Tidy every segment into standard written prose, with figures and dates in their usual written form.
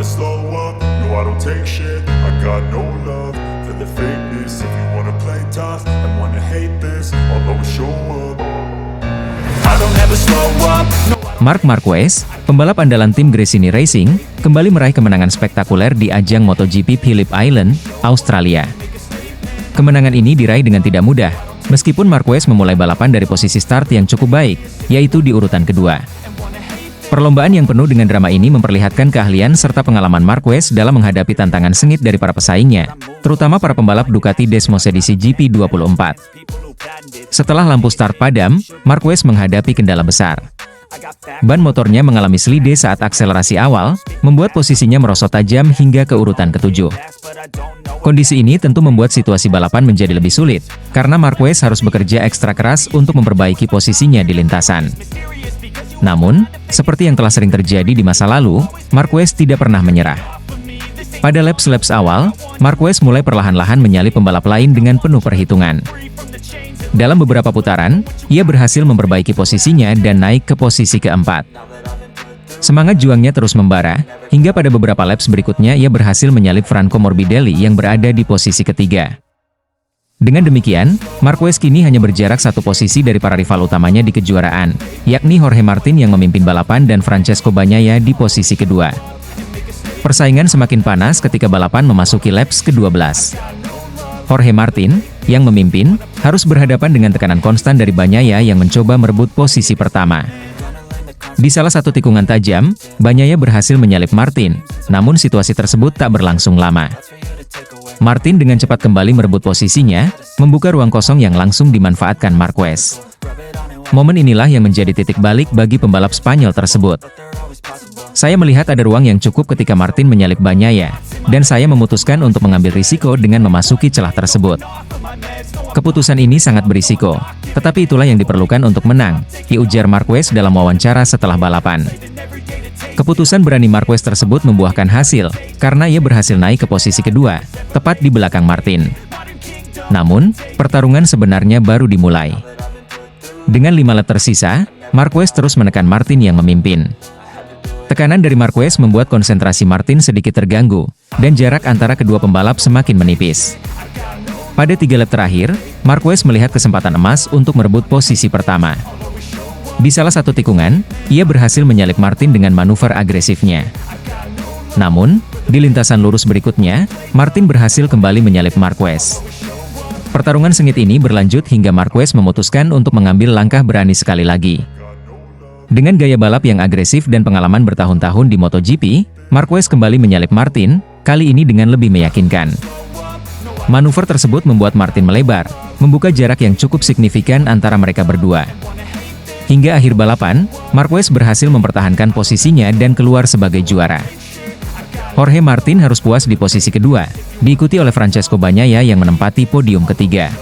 slow up, no I don't take shit. I got no love for the fakeness. If you wanna play tough and wanna hate this, I'll always show up. I don't ever slow up, no. Marc Marquez, pembalap andalan tim Gresini Racing, kembali meraih kemenangan spektakuler di ajang MotoGP Phillip Island, Australia. Kemenangan ini diraih dengan tidak mudah, meskipun Marquez memulai balapan dari posisi start yang cukup baik, yaitu di urutan kedua. Perlombaan yang penuh dengan drama ini memperlihatkan keahlian serta pengalaman Marquez dalam menghadapi tantangan sengit dari para pesaingnya, terutama para pembalap Ducati Desmos edisi GP24. Setelah lampu start padam, Marquez menghadapi kendala besar. Ban motornya mengalami slide saat akselerasi awal, membuat posisinya merosot tajam hingga ke urutan ke-7. Kondisi ini tentu membuat situasi balapan menjadi lebih sulit, karena Marquez harus bekerja ekstra keras untuk memperbaiki posisinya di lintasan. Namun, seperti yang telah sering terjadi di masa lalu, Marquez tidak pernah menyerah. Pada laps-laps awal, Marquez mulai perlahan-lahan menyalip pembalap lain dengan penuh perhitungan. Dalam beberapa putaran, ia berhasil memperbaiki posisinya dan naik ke posisi keempat. Semangat juangnya terus membara, hingga pada beberapa laps berikutnya ia berhasil menyalip Franco Morbidelli yang berada di posisi ketiga. Dengan demikian, Marquez kini hanya berjarak satu posisi dari para rival utamanya di kejuaraan, yakni Jorge Martin yang memimpin balapan dan Francesco Bagnaia di posisi kedua. Persaingan semakin panas ketika balapan memasuki laps ke-12. Jorge Martin, yang memimpin, harus berhadapan dengan tekanan konstan dari Bagnaia yang mencoba merebut posisi pertama. Di salah satu tikungan tajam, Bagnaia berhasil menyalip Martin, namun situasi tersebut tak berlangsung lama. Martin dengan cepat kembali merebut posisinya, membuka ruang kosong yang langsung dimanfaatkan Marquez. Momen inilah yang menjadi titik balik bagi pembalap Spanyol tersebut. Saya melihat ada ruang yang cukup ketika Martin menyalip Bagnaia, dan saya memutuskan untuk mengambil risiko dengan memasuki celah tersebut. Keputusan ini sangat berisiko, tetapi itulah yang diperlukan untuk menang, ujar Marquez dalam wawancara setelah balapan. Keputusan berani Marquez tersebut membuahkan hasil, karena ia berhasil naik ke posisi kedua, tepat di belakang Martin. Namun, pertarungan sebenarnya baru dimulai. Dengan 5 lap tersisa, Marquez terus menekan Martin yang memimpin. Tekanan dari Marquez membuat konsentrasi Martin sedikit terganggu, dan jarak antara kedua pembalap semakin menipis. Pada 3 lap terakhir, Marquez melihat kesempatan emas untuk merebut posisi pertama. Di salah satu tikungan, ia berhasil menyalip Martin dengan manuver agresifnya. Namun, di lintasan lurus berikutnya, Martin berhasil kembali menyalip Marquez. Pertarungan sengit ini berlanjut hingga Marquez memutuskan untuk mengambil langkah berani sekali lagi. Dengan gaya balap yang agresif dan pengalaman bertahun-tahun di MotoGP, Marquez kembali menyalip Martin, kali ini dengan lebih meyakinkan. Manuver tersebut membuat Martin melebar, membuka jarak yang cukup signifikan antara mereka berdua. Hingga akhir balapan, Marquez berhasil mempertahankan posisinya dan keluar sebagai juara. Jorge Martin harus puas di posisi kedua, diikuti oleh Francesco Bagnaia yang menempati podium ketiga.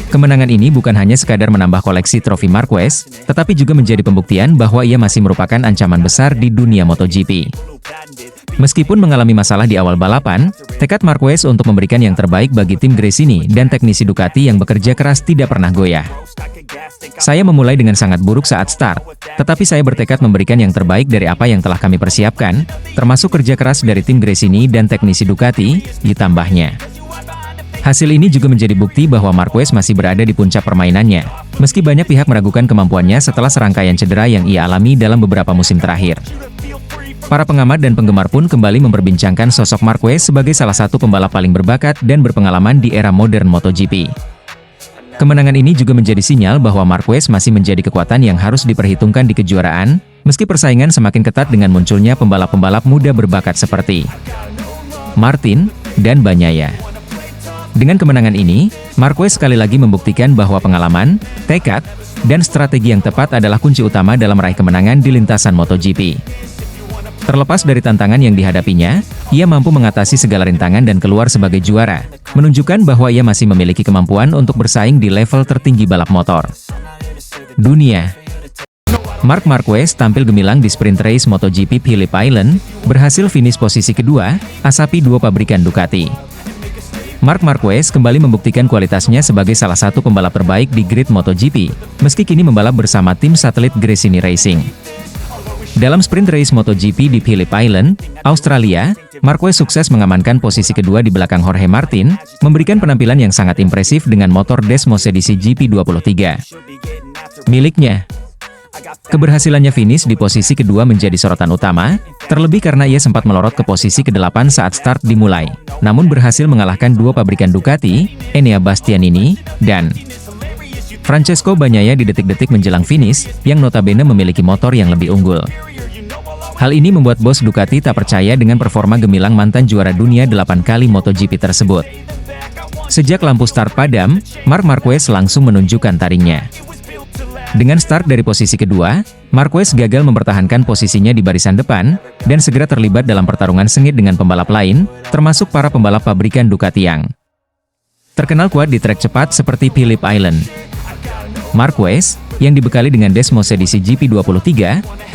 Kemenangan ini bukan hanya sekadar menambah koleksi trofi Marquez, tetapi juga menjadi pembuktian bahwa ia masih merupakan ancaman besar di dunia MotoGP. Meskipun mengalami masalah di awal balapan, tekad Marquez untuk memberikan yang terbaik bagi tim Gresini dan teknisi Ducati yang bekerja keras tidak pernah goyah. Saya memulai dengan sangat buruk saat start, tetapi saya bertekad memberikan yang terbaik dari apa yang telah kami persiapkan, termasuk kerja keras dari tim Gresini dan teknisi Ducati, ditambahnya. Hasil ini juga menjadi bukti bahwa Marquez masih berada di puncak permainannya, meski banyak pihak meragukan kemampuannya setelah serangkaian cedera yang ia alami dalam beberapa musim terakhir. Para pengamat dan penggemar pun kembali memperbincangkan sosok Marquez sebagai salah satu pembalap paling berbakat dan berpengalaman di era modern MotoGP. Kemenangan ini juga menjadi sinyal bahwa Marquez masih menjadi kekuatan yang harus diperhitungkan di kejuaraan, meski persaingan semakin ketat dengan munculnya pembalap-pembalap muda berbakat seperti Martin dan Bagnaia. Dengan kemenangan ini, Marquez sekali lagi membuktikan bahwa pengalaman, tekad, dan strategi yang tepat adalah kunci utama dalam meraih kemenangan di lintasan MotoGP. Terlepas dari tantangan yang dihadapinya, ia mampu mengatasi segala rintangan dan keluar sebagai juara, menunjukkan bahwa ia masih memiliki kemampuan untuk bersaing di level tertinggi balap motor dunia. Marc Marquez tampil gemilang di sprint race MotoGP Phillip Island, berhasil finish posisi kedua, asapi dua pabrikan Ducati. Marc Marquez kembali membuktikan kualitasnya sebagai salah satu pembalap terbaik di grid MotoGP, meski kini membalap bersama tim satelit Gresini Racing. Dalam sprint race MotoGP di Phillip Island, Australia, Marquez sukses mengamankan posisi kedua di belakang Jorge Martin, memberikan penampilan yang sangat impresif dengan motor Desmos edisi GP23 miliknya. Keberhasilannya finish di posisi kedua menjadi sorotan utama, terlebih karena ia sempat melorot ke posisi ke-8 saat start dimulai, namun berhasil mengalahkan dua pabrikan Ducati, Enea Bastianini, dan Francesco Bagnaia di detik-detik menjelang finish, yang notabene memiliki motor yang lebih unggul. Hal ini membuat bos Ducati tak percaya dengan performa gemilang mantan juara dunia 8 kali MotoGP tersebut. Sejak lampu start padam, Marc Marquez langsung menunjukkan taringnya. Dengan start dari posisi kedua, Marquez gagal mempertahankan posisinya di barisan depan, dan segera terlibat dalam pertarungan sengit dengan pembalap lain, termasuk para pembalap pabrikan Ducati yang terkenal kuat di trek cepat seperti Phillip Island. Marquez, yang dibekali dengan Desmos edisi GP23,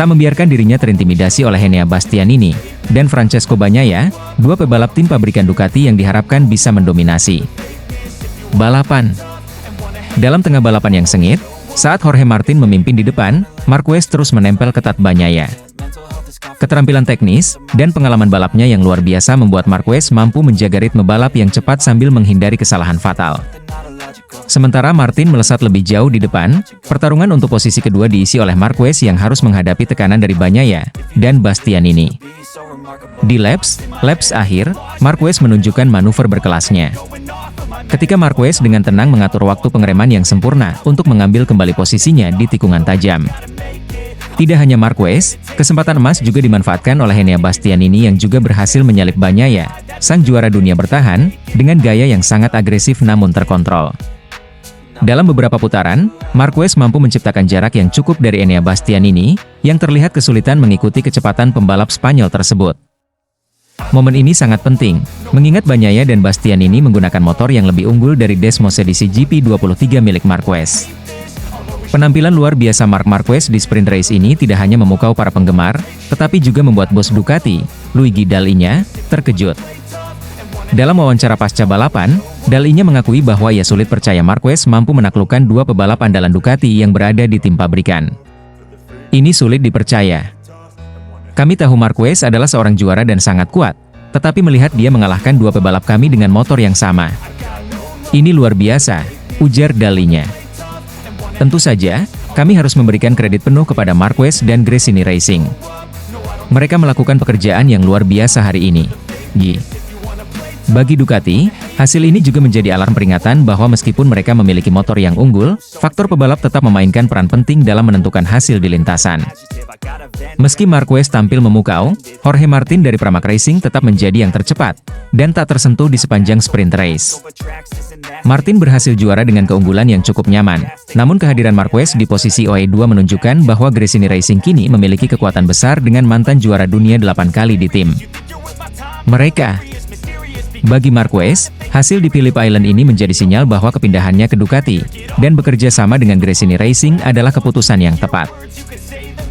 tak membiarkan dirinya terintimidasi oleh Enea Bastianini dan Francesco Bagnaia, dua pebalap tim pabrikan Ducati yang diharapkan bisa mendominasi balapan. Dalam tengah balapan yang sengit, saat Jorge Martin memimpin di depan, Marquez terus menempel ketat Bagnaia. Keterampilan teknis dan pengalaman balapnya yang luar biasa membuat Marquez mampu menjaga ritme balap yang cepat sambil menghindari kesalahan fatal. Sementara Martin melesat lebih jauh di depan, pertarungan untuk posisi kedua diisi oleh Marquez yang harus menghadapi tekanan dari Bagnaia dan Bastianini. Di laps akhir, Marquez menunjukkan manuver berkelasnya. Ketika Marquez dengan tenang mengatur waktu pengereman yang sempurna untuk mengambil kembali posisinya di tikungan tajam. Tidak hanya Marquez, kesempatan emas juga dimanfaatkan oleh Enea Bastianini yang juga berhasil menyalip Bagnaia, sang juara dunia bertahan, dengan gaya yang sangat agresif namun terkontrol. Dalam beberapa putaran, Marquez mampu menciptakan jarak yang cukup dari Enea Bastianini, yang terlihat kesulitan mengikuti kecepatan pembalap Spanyol tersebut. Momen ini sangat penting, mengingat Bagnaia dan Bastianini menggunakan motor yang lebih unggul dari Desmos edisi GP23 milik Marquez. Penampilan luar biasa Marc Marquez di sprint race ini tidak hanya memukau para penggemar, tetapi juga membuat bos Ducati, Luigi Dall'Igna, terkejut. Dalam wawancara pasca balapan, Dall'Igna mengakui bahwa ia sulit percaya Marquez mampu menaklukkan dua pebalap andalan Ducati yang berada di tim pabrikan. Ini sulit dipercaya. Kami tahu Marquez adalah seorang juara dan sangat kuat, tetapi melihat dia mengalahkan dua pebalap kami dengan motor yang sama. Ini luar biasa, ujar Dall'Igna. Tentu saja, kami harus memberikan kredit penuh kepada Marquez dan Gresini Racing. Mereka melakukan pekerjaan yang luar biasa hari ini. Bagi Ducati, hasil ini juga menjadi alarm peringatan bahwa meskipun mereka memiliki motor yang unggul, faktor pebalap tetap memainkan peran penting dalam menentukan hasil di lintasan. Meski Marquez tampil memukau, Jorge Martin dari Pramac Racing tetap menjadi yang tercepat, dan tak tersentuh di sepanjang sprint race. Martin berhasil juara dengan keunggulan yang cukup nyaman, namun kehadiran Marquez di posisi OE2 menunjukkan bahwa Gresini Racing kini memiliki kekuatan besar dengan mantan juara dunia 8 kali di tim mereka. Bagi Marquez, hasil di Phillip Island ini menjadi sinyal bahwa kepindahannya ke Ducati, dan bekerja sama dengan Gresini Racing adalah keputusan yang tepat.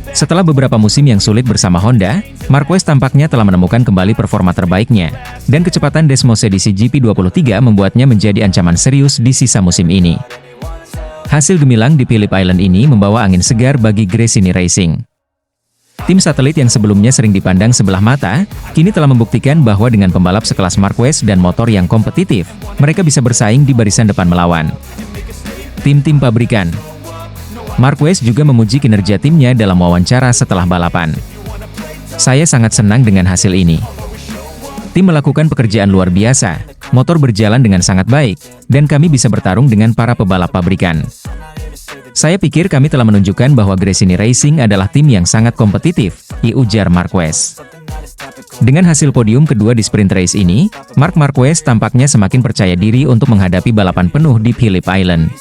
Setelah beberapa musim yang sulit bersama Honda, Marquez tampaknya telah menemukan kembali performa terbaiknya, dan kecepatan Desmos edisi GP23 membuatnya menjadi ancaman serius di sisa musim ini. Hasil gemilang di Phillip Island ini membawa angin segar bagi Gresini Racing. Tim satelit yang sebelumnya sering dipandang sebelah mata, kini telah membuktikan bahwa dengan pembalap sekelas Marquez dan motor yang kompetitif, mereka bisa bersaing di barisan depan melawan tim-tim pabrikan. Marquez juga memuji kinerja timnya dalam wawancara setelah balapan. Saya sangat senang dengan hasil ini. Tim melakukan pekerjaan luar biasa, motor berjalan dengan sangat baik, dan kami bisa bertarung dengan para pebalap pabrikan. Saya pikir kami telah menunjukkan bahwa Gresini Racing adalah tim yang sangat kompetitif, ujar Marquez. Dengan hasil podium kedua di sprint race ini, Marc Marquez tampaknya semakin percaya diri untuk menghadapi balapan penuh di Phillip Island.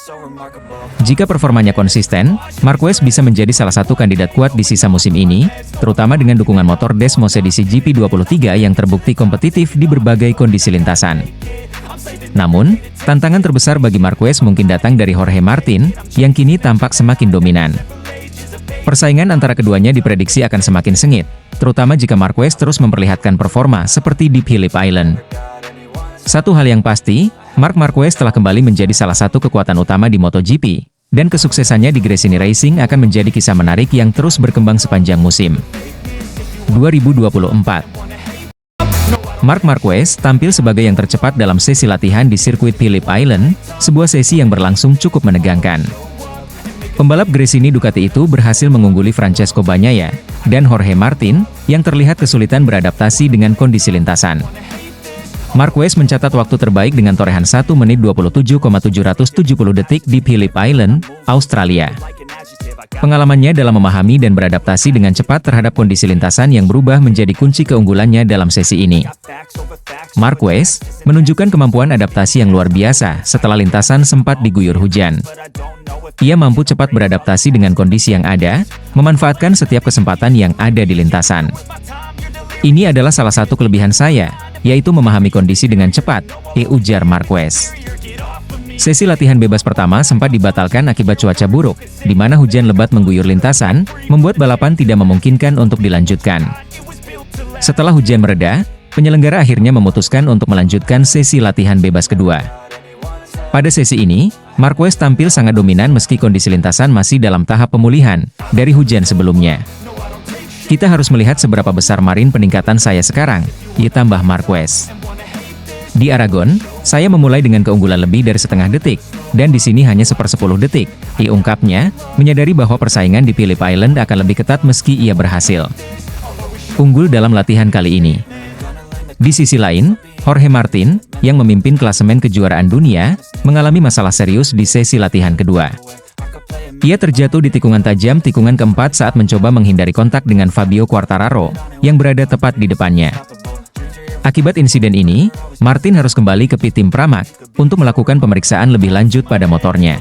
Jika performanya konsisten, Marquez bisa menjadi salah satu kandidat kuat di sisa musim ini, terutama dengan dukungan motor Desmos edisi GP23 yang terbukti kompetitif di berbagai kondisi lintasan. Namun, tantangan terbesar bagi Marquez mungkin datang dari Jorge Martin, yang kini tampak semakin dominan. Persaingan antara keduanya diprediksi akan semakin sengit, terutama jika Marquez terus memperlihatkan performa seperti di Phillip Island. Satu hal yang pasti, Marc Marquez telah kembali menjadi salah satu kekuatan utama di MotoGP, dan kesuksesannya di Gresini Racing akan menjadi kisah menarik yang terus berkembang sepanjang musim 2024. Marc Marquez tampil sebagai yang tercepat dalam sesi latihan di sirkuit Phillip Island, sebuah sesi yang berlangsung cukup menegangkan. Pembalap Gresini Ducati itu berhasil mengungguli Francesco Bagnaia dan Jorge Martin, yang terlihat kesulitan beradaptasi dengan kondisi lintasan. Marquez mencatat waktu terbaik dengan torehan 1 menit 27,770 detik di Phillip Island, Australia. Pengalamannya dalam memahami dan beradaptasi dengan cepat terhadap kondisi lintasan yang berubah menjadi kunci keunggulannya dalam sesi ini. Marquez menunjukkan kemampuan adaptasi yang luar biasa setelah lintasan sempat diguyur hujan. Ia mampu cepat beradaptasi dengan kondisi yang ada, memanfaatkan setiap kesempatan yang ada di lintasan. Ini adalah salah satu kelebihan saya, yaitu memahami kondisi dengan cepat, ujar Marquez. Sesi latihan bebas pertama sempat dibatalkan akibat cuaca buruk, di mana hujan lebat mengguyur lintasan, membuat balapan tidak memungkinkan untuk dilanjutkan. Setelah hujan mereda, penyelenggara akhirnya memutuskan untuk melanjutkan sesi latihan bebas kedua. Pada sesi ini, Marquez tampil sangat dominan meski kondisi lintasan masih dalam tahap pemulihan dari hujan sebelumnya. Kita harus melihat seberapa besar margin peningkatan saya sekarang, tambah Marquez. Di Aragon, saya memulai dengan keunggulan lebih dari setengah detik, dan di sini hanya 1/10 detik, ungkapnya, menyadari bahwa persaingan di Phillip Island akan lebih ketat meski ia berhasil unggul dalam latihan kali ini. Di sisi lain, Jorge Martin, yang memimpin klasemen kejuaraan dunia, mengalami masalah serius di sesi latihan kedua. Ia terjatuh di tikungan tajam tikungan keempat saat mencoba menghindari kontak dengan Fabio Quartararo, yang berada tepat di depannya. Akibat insiden ini, Martin harus kembali ke pit tim Pramac, untuk melakukan pemeriksaan lebih lanjut pada motornya.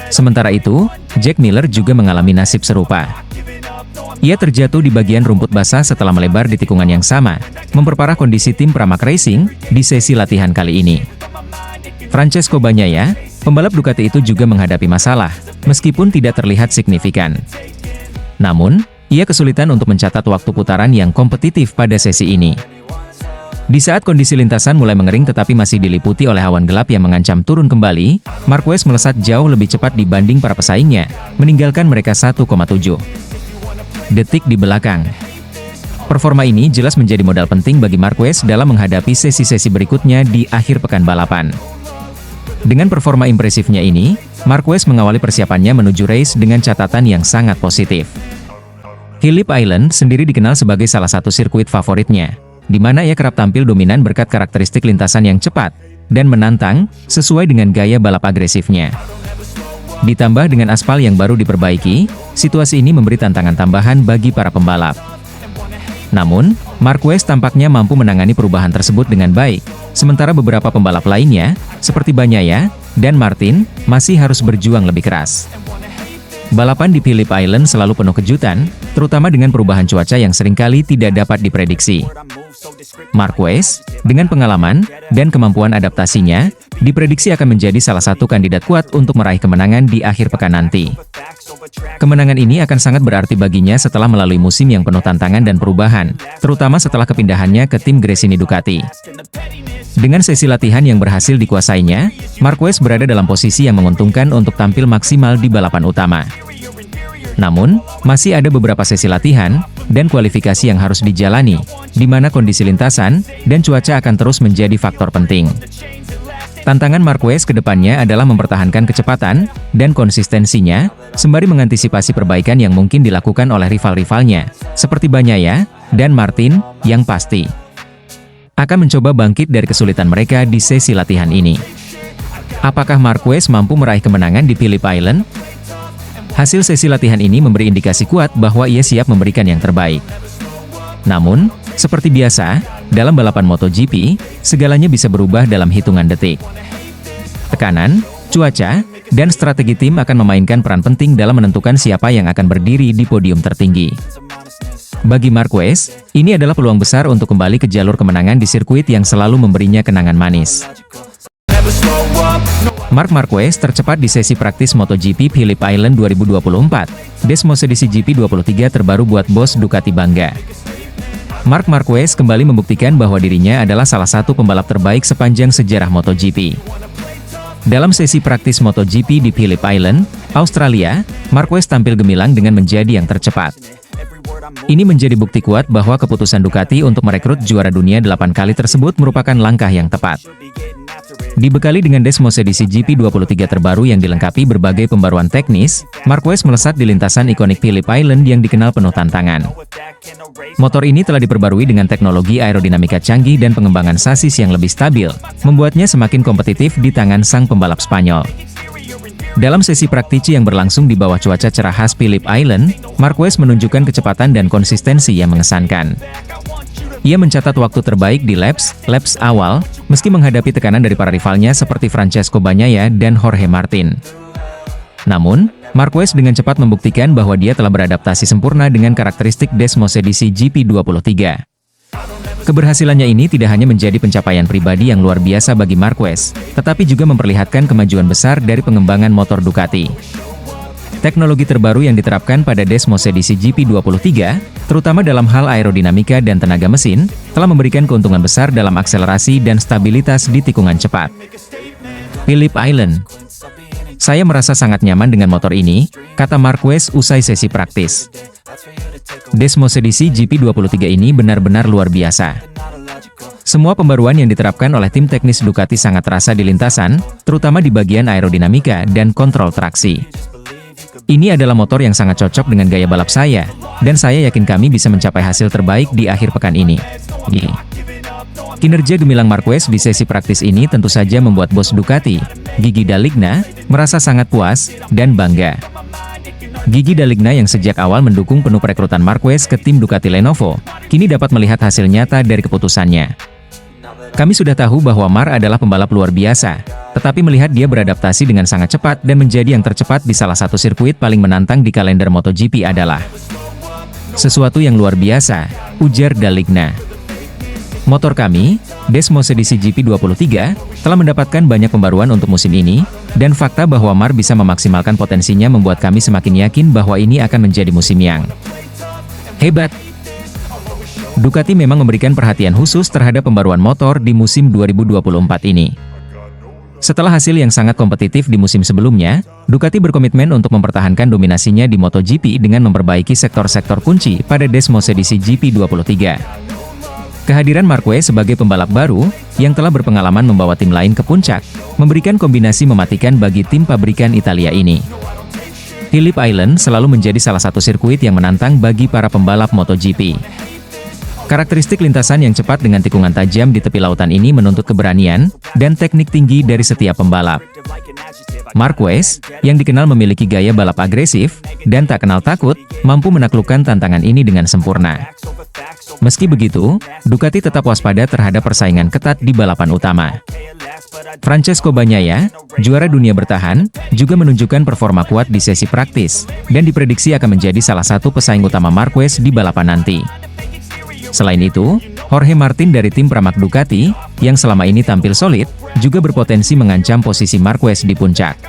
Sementara itu, Jack Miller juga mengalami nasib serupa. Ia terjatuh di bagian rumput basah setelah melebar di tikungan yang sama, memperparah kondisi tim Pramac Racing di sesi latihan kali ini. Francesco Bagnaia, pembalap Ducati itu juga menghadapi masalah, meskipun tidak terlihat signifikan. Namun, ia kesulitan untuk mencatat waktu putaran yang kompetitif pada sesi ini. Di saat kondisi lintasan mulai mengering tetapi masih diliputi oleh awan gelap yang mengancam turun kembali, Marquez melesat jauh lebih cepat dibanding para pesaingnya, meninggalkan mereka 1,7 detik di belakang. Performa ini jelas menjadi modal penting bagi Marquez dalam menghadapi sesi-sesi berikutnya di akhir pekan balapan. Dengan performa impresifnya ini, Marquez mengawali persiapannya menuju race dengan catatan yang sangat positif. Phillip Island sendiri dikenal sebagai salah satu sirkuit favoritnya, di mana ia kerap tampil dominan berkat karakteristik lintasan yang cepat dan menantang, sesuai dengan gaya balap agresifnya. Ditambah dengan aspal yang baru diperbaiki, situasi ini memberi tantangan tambahan bagi para pembalap. Namun, Marquez tampaknya mampu menangani perubahan tersebut dengan baik, sementara beberapa pembalap lainnya, seperti Bagnaia dan Martin, masih harus berjuang lebih keras. Balapan di Phillip Island selalu penuh kejutan, terutama dengan perubahan cuaca yang seringkali tidak dapat diprediksi. Marquez, dengan pengalaman dan kemampuan adaptasinya, diprediksi akan menjadi salah satu kandidat kuat untuk meraih kemenangan di akhir pekan nanti. Kemenangan ini akan sangat berarti baginya setelah melalui musim yang penuh tantangan dan perubahan, terutama setelah kepindahannya ke tim Gresini Ducati. Dengan sesi latihan yang berhasil dikuasainya, Marquez berada dalam posisi yang menguntungkan untuk tampil maksimal di balapan utama. Namun, masih ada beberapa sesi latihan dan kualifikasi yang harus dijalani, di mana kondisi lintasan dan cuaca akan terus menjadi faktor penting. Tantangan Marquez ke depannya adalah mempertahankan kecepatan dan konsistensinya, sembari mengantisipasi perbaikan yang mungkin dilakukan oleh rival-rivalnya, seperti Bagnaia dan Martin, yang pasti akan mencoba bangkit dari kesulitan mereka di sesi latihan ini. Apakah Marquez mampu meraih kemenangan di Phillip Island? Hasil sesi latihan ini memberi indikasi kuat bahwa ia siap memberikan yang terbaik. Namun, seperti biasa, dalam balapan MotoGP, segalanya bisa berubah dalam hitungan detik. Tekanan, cuaca, dan strategi tim akan memainkan peran penting dalam menentukan siapa yang akan berdiri di podium tertinggi. Bagi Marquez, ini adalah peluang besar untuk kembali ke jalur kemenangan di sirkuit yang selalu memberinya kenangan manis. Marc Marquez tercepat di sesi praktis MotoGP Phillip Island 2024. Desmosedici GP23 terbaru buat bos Ducati bangga. Marc Marquez kembali membuktikan bahwa dirinya adalah salah satu pembalap terbaik sepanjang sejarah MotoGP. Dalam sesi praktis MotoGP di Phillip Island, Australia, Marquez tampil gemilang dengan menjadi yang tercepat. Ini menjadi bukti kuat bahwa keputusan Ducati untuk merekrut juara dunia 8 kali tersebut merupakan langkah yang tepat. Dibekali dengan Desmosedici GP23 terbaru yang dilengkapi berbagai pembaruan teknis, Marquez melesat di lintasan ikonik Phillip Island yang dikenal penuh tantangan. Motor ini telah diperbarui dengan teknologi aerodinamika canggih dan pengembangan sasis yang lebih stabil, membuatnya semakin kompetitif di tangan sang pembalap Spanyol. Dalam sesi praktisi yang berlangsung di bawah cuaca cerah khas Phillip Island, Marquez menunjukkan kecepatan dan konsistensi yang mengesankan. Ia mencatat waktu terbaik di laps awal, meski menghadapi tekanan dari para rivalnya seperti Francesco Bagnaia dan Jorge Martin. Namun, Marquez dengan cepat membuktikan bahwa dia telah beradaptasi sempurna dengan karakteristik Desmosedici GP23. Keberhasilannya ini tidak hanya menjadi pencapaian pribadi yang luar biasa bagi Marquez, tetapi juga memperlihatkan kemajuan besar dari pengembangan motor Ducati. Teknologi terbaru yang diterapkan pada Desmosedici GP23, terutama dalam hal aerodinamika dan tenaga mesin, telah memberikan keuntungan besar dalam akselerasi dan stabilitas di tikungan cepat. Phillip Island. Saya merasa sangat nyaman dengan motor ini, kata Marquez usai sesi praktis. Desmosedici GP23 ini benar-benar luar biasa. Semua pembaruan yang diterapkan oleh tim teknis Ducati sangat terasa di lintasan, terutama di bagian aerodinamika dan kontrol traksi. Ini adalah motor yang sangat cocok dengan gaya balap saya, dan saya yakin kami bisa mencapai hasil terbaik di akhir pekan ini. Kinerja gemilang Marquez di sesi praktis ini tentu saja membuat bos Ducati, Gigi D'Aligna, merasa sangat puas dan bangga. Gigi D'Aligna yang sejak awal mendukung penuh perekrutan Marquez ke tim Ducati Lenovo, kini dapat melihat hasil nyata dari keputusannya. Kami sudah tahu bahwa Mar adalah pembalap luar biasa, tetapi melihat dia beradaptasi dengan sangat cepat dan menjadi yang tercepat di salah satu sirkuit paling menantang di kalender MotoGP adalah sesuatu yang luar biasa, ujar D'Aligna. Motor kami, Desmosedici GP23, telah mendapatkan banyak pembaruan untuk musim ini, dan fakta bahwa Mar bisa memaksimalkan potensinya membuat kami semakin yakin bahwa ini akan menjadi musim yang hebat. Ducati memang memberikan perhatian khusus terhadap pembaruan motor di musim 2024 ini. Setelah hasil yang sangat kompetitif di musim sebelumnya, Ducati berkomitmen untuk mempertahankan dominasinya di MotoGP dengan memperbaiki sektor-sektor kunci pada Desmosedici GP23. Kehadiran Marquez sebagai pembalap baru, yang telah berpengalaman membawa tim lain ke puncak, memberikan kombinasi mematikan bagi tim pabrikan Italia ini. Phillip Island selalu menjadi salah satu sirkuit yang menantang bagi para pembalap MotoGP. Karakteristik lintasan yang cepat dengan tikungan tajam di tepi lautan ini menuntut keberanian dan teknik tinggi dari setiap pembalap. Marquez, yang dikenal memiliki gaya balap agresif dan tak kenal takut, mampu menaklukkan tantangan ini dengan sempurna. Meski begitu, Ducati tetap waspada terhadap persaingan ketat di balapan utama. Francesco Bagnaia, juara dunia bertahan, juga menunjukkan performa kuat di sesi praktis, dan diprediksi akan menjadi salah satu pesaing utama Marquez di balapan nanti. Selain itu, Jorge Martin dari tim Pramac Ducati, yang selama ini tampil solid, juga berpotensi mengancam posisi Marquez di puncak.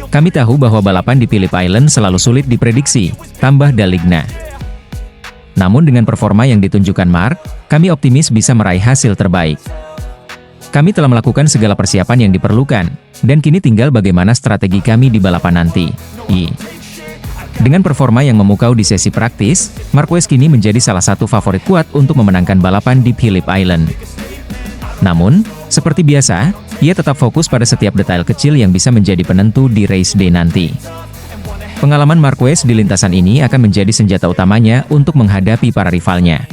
Kami tahu bahwa balapan di Phillip Island selalu sulit diprediksi, tambah D'Aligna. Namun dengan performa yang ditunjukkan Mark, kami optimis bisa meraih hasil terbaik. Kami telah melakukan segala persiapan yang diperlukan, dan kini tinggal bagaimana strategi kami di balapan nanti. Dengan performa yang memukau di sesi praktis, Marquez kini menjadi salah satu favorit kuat untuk memenangkan balapan di Phillip Island. Namun, seperti biasa, ia tetap fokus pada setiap detail kecil yang bisa menjadi penentu di race day nanti. Pengalaman Marquez di lintasan ini akan menjadi senjata utamanya untuk menghadapi para rivalnya.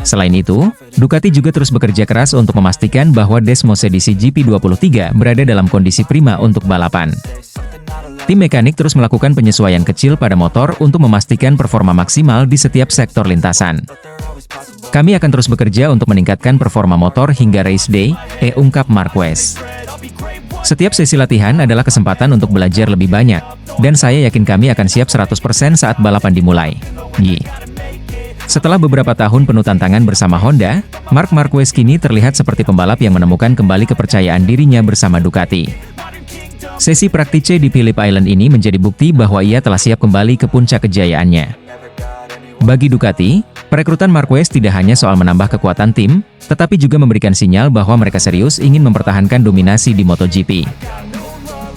Selain itu, Ducati juga terus bekerja keras untuk memastikan bahwa Desmosedici GP23 berada dalam kondisi prima untuk balapan. Tim mekanik terus melakukan penyesuaian kecil pada motor untuk memastikan performa maksimal di setiap sektor lintasan. Kami akan terus bekerja untuk meningkatkan performa motor hingga race day, ungkap Marquez. Setiap sesi latihan adalah kesempatan untuk belajar lebih banyak, dan saya yakin kami akan siap 100% saat balapan dimulai. Setelah beberapa tahun penuh tantangan bersama Honda, Marc Marquez kini terlihat seperti pembalap yang menemukan kembali kepercayaan dirinya bersama Ducati. Sesi praktice di Phillip Island ini menjadi bukti bahwa ia telah siap kembali ke puncak kejayaannya. Bagi Ducati, perekrutan Marquez tidak hanya soal menambah kekuatan tim, tetapi juga memberikan sinyal bahwa mereka serius ingin mempertahankan dominasi di MotoGP.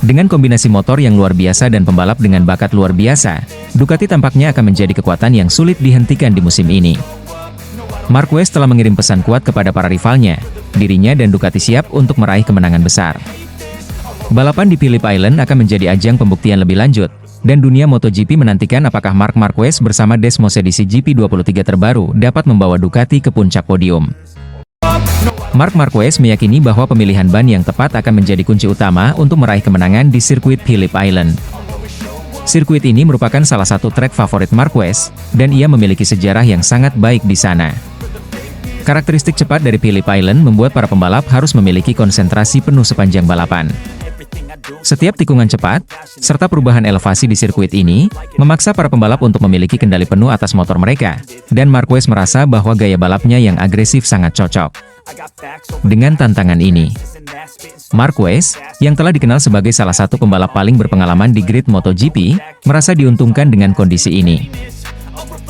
Dengan kombinasi motor yang luar biasa dan pembalap dengan bakat luar biasa, Ducati tampaknya akan menjadi kekuatan yang sulit dihentikan di musim ini. Marquez telah mengirim pesan kuat kepada para rivalnya, dirinya dan Ducati siap untuk meraih kemenangan besar. Balapan di Phillip Island akan menjadi ajang pembuktian lebih lanjut, dan dunia MotoGP menantikan apakah Marc Marquez bersama Desmosed edisi GP23 terbaru dapat membawa Ducati ke puncak podium. Marc Marquez meyakini bahwa pemilihan ban yang tepat akan menjadi kunci utama untuk meraih kemenangan di sirkuit Phillip Island. Sirkuit ini merupakan salah satu trek favorit Marquez, dan ia memiliki sejarah yang sangat baik di sana. Karakteristik cepat dari Phillip Island membuat para pembalap harus memiliki konsentrasi penuh sepanjang balapan. Setiap tikungan cepat, serta perubahan elevasi di sirkuit ini, memaksa para pembalap untuk memiliki kendali penuh atas motor mereka, dan Marquez merasa bahwa gaya balapnya yang agresif sangat cocok dengan tantangan ini. Marquez, yang telah dikenal sebagai salah satu pembalap paling berpengalaman di grid MotoGP, merasa diuntungkan dengan kondisi ini.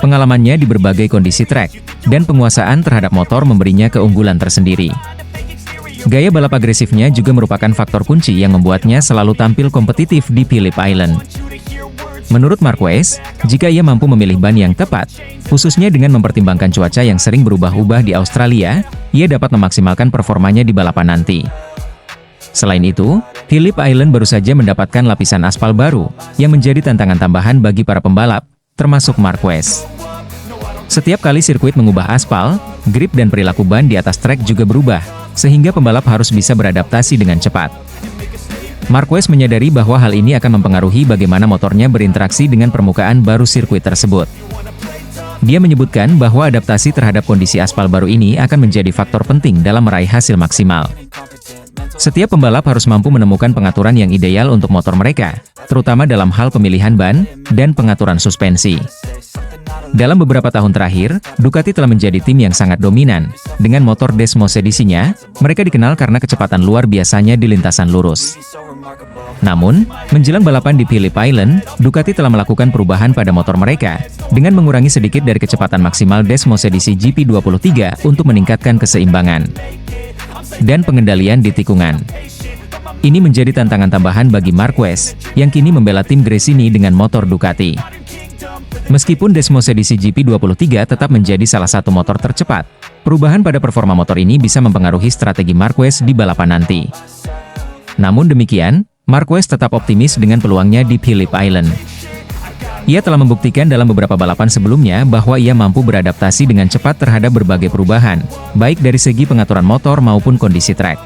Pengalamannya di berbagai kondisi trek, dan penguasaan terhadap motor memberinya keunggulan tersendiri. Gaya balap agresifnya juga merupakan faktor kunci yang membuatnya selalu tampil kompetitif di Phillip Island. Menurut Marquez, jika ia mampu memilih ban yang tepat, khususnya dengan mempertimbangkan cuaca yang sering berubah-ubah di Australia, ia dapat memaksimalkan performanya di balapan nanti. Selain itu, Phillip Island baru saja mendapatkan lapisan aspal baru, yang menjadi tantangan tambahan bagi para pembalap, termasuk Marquez. Setiap kali sirkuit mengubah aspal, grip dan perilaku ban di atas trek juga berubah, sehingga pembalap harus bisa beradaptasi dengan cepat. Marquez menyadari bahwa hal ini akan mempengaruhi bagaimana motornya berinteraksi dengan permukaan baru sirkuit tersebut. Dia menyebutkan bahwa adaptasi terhadap kondisi aspal baru ini akan menjadi faktor penting dalam meraih hasil maksimal. Setiap pembalap harus mampu menemukan pengaturan yang ideal untuk motor mereka, terutama dalam hal pemilihan ban dan pengaturan suspensi. Dalam beberapa tahun terakhir, Ducati telah menjadi tim yang sangat dominan. Dengan motor Desmosed edisinya, mereka dikenal karena kecepatan luar biasanya di lintasan lurus. Namun, menjelang balapan di Phillip Island, Ducati telah melakukan perubahan pada motor mereka, dengan mengurangi sedikit dari kecepatan maksimal Desmosed edisi GP23 untuk meningkatkan keseimbangan dan pengendalian di tikungan. Ini menjadi tantangan tambahan bagi Marquez, yang kini membela tim Gresini dengan motor Ducati. Meskipun Desmosed edisi GP23 tetap menjadi salah satu motor tercepat, perubahan pada performa motor ini bisa mempengaruhi strategi Marquez di balapan nanti. Namun demikian, Marquez tetap optimis dengan peluangnya di Phillip Island. Ia telah membuktikan dalam beberapa balapan sebelumnya bahwa ia mampu beradaptasi dengan cepat terhadap berbagai perubahan, baik dari segi pengaturan motor maupun kondisi trek.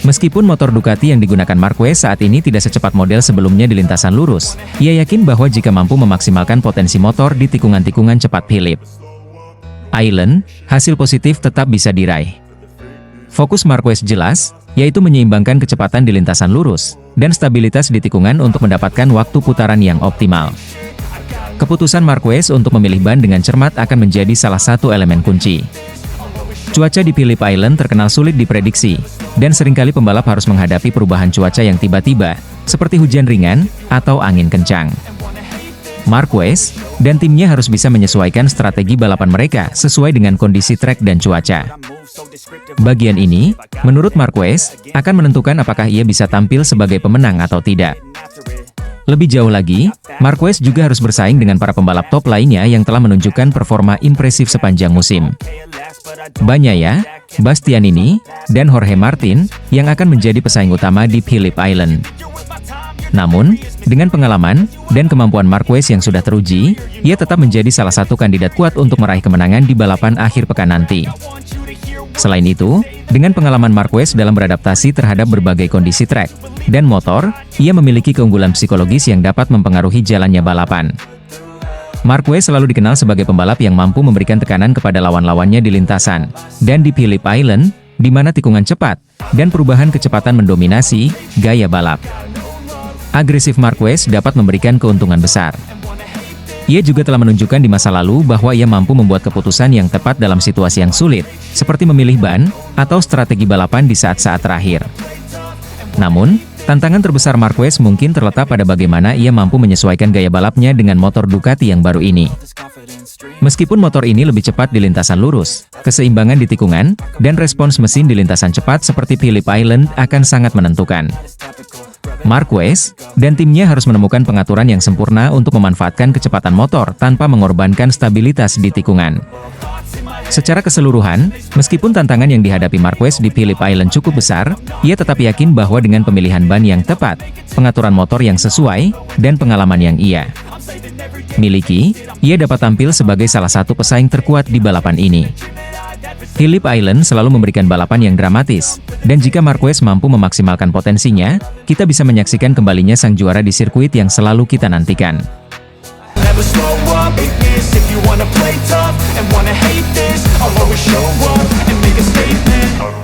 Meskipun motor Ducati yang digunakan Marquez saat ini tidak secepat model sebelumnya di lintasan lurus, ia yakin bahwa jika mampu memaksimalkan potensi motor di tikungan-tikungan cepat Phillip Island, hasil positif tetap bisa diraih. Fokus Marquez jelas, yaitu menyeimbangkan kecepatan di lintasan lurus, dan stabilitas di tikungan untuk mendapatkan waktu putaran yang optimal. Keputusan Marquez untuk memilih ban dengan cermat akan menjadi salah satu elemen kunci. Cuaca di Phillip Island terkenal sulit diprediksi, dan seringkali pembalap harus menghadapi perubahan cuaca yang tiba-tiba, seperti hujan ringan atau angin kencang. Marquez dan timnya harus bisa menyesuaikan strategi balapan mereka sesuai dengan kondisi trek dan cuaca. Bagian ini, menurut Marquez, akan menentukan apakah ia bisa tampil sebagai pemenang atau tidak. Lebih jauh lagi, Marquez juga harus bersaing dengan para pembalap top lainnya yang telah menunjukkan performa impresif sepanjang musim. Bagnaia, Bastianini, dan Jorge Martin yang akan menjadi pesaing utama di Phillip Island. Namun, dengan pengalaman dan kemampuan Marquez yang sudah teruji, ia tetap menjadi salah satu kandidat kuat untuk meraih kemenangan di balapan akhir pekan nanti. Selain itu, dengan pengalaman Marquez dalam beradaptasi terhadap berbagai kondisi trek dan motor, ia memiliki keunggulan psikologis yang dapat mempengaruhi jalannya balapan. Marquez selalu dikenal sebagai pembalap yang mampu memberikan tekanan kepada lawan-lawannya di lintasan, dan di Phillip Island, di mana tikungan cepat dan perubahan kecepatan mendominasi gaya balap. Agresif Marquez dapat memberikan keuntungan besar. Ia juga telah menunjukkan di masa lalu bahwa ia mampu membuat keputusan yang tepat dalam situasi yang sulit, seperti memilih ban atau strategi balapan di saat-saat terakhir. Namun, tantangan terbesar Marquez mungkin terletak pada bagaimana ia mampu menyesuaikan gaya balapnya dengan motor Ducati yang baru ini. Meskipun motor ini lebih cepat di lintasan lurus, keseimbangan di tikungan, dan respons mesin di lintasan cepat seperti Phillip Island akan sangat menentukan. Marquez dan timnya harus menemukan pengaturan yang sempurna untuk memanfaatkan kecepatan motor tanpa mengorbankan stabilitas di tikungan. Secara keseluruhan, meskipun tantangan yang dihadapi Marquez di Phillip Island cukup besar, ia tetap yakin bahwa dengan pemilihan ban yang tepat, pengaturan motor yang sesuai, dan pengalaman yang ia miliki, ia dapat tampil sebagai salah satu pesaing terkuat di balapan ini. Phillip Island selalu memberikan balapan yang dramatis, dan jika Marquez mampu memaksimalkan potensinya, kita bisa menyaksikan kembalinya sang juara di sirkuit yang selalu kita nantikan. Never slow up, if you wanna play tough and wanna hate this, I'll always show up and make a statement.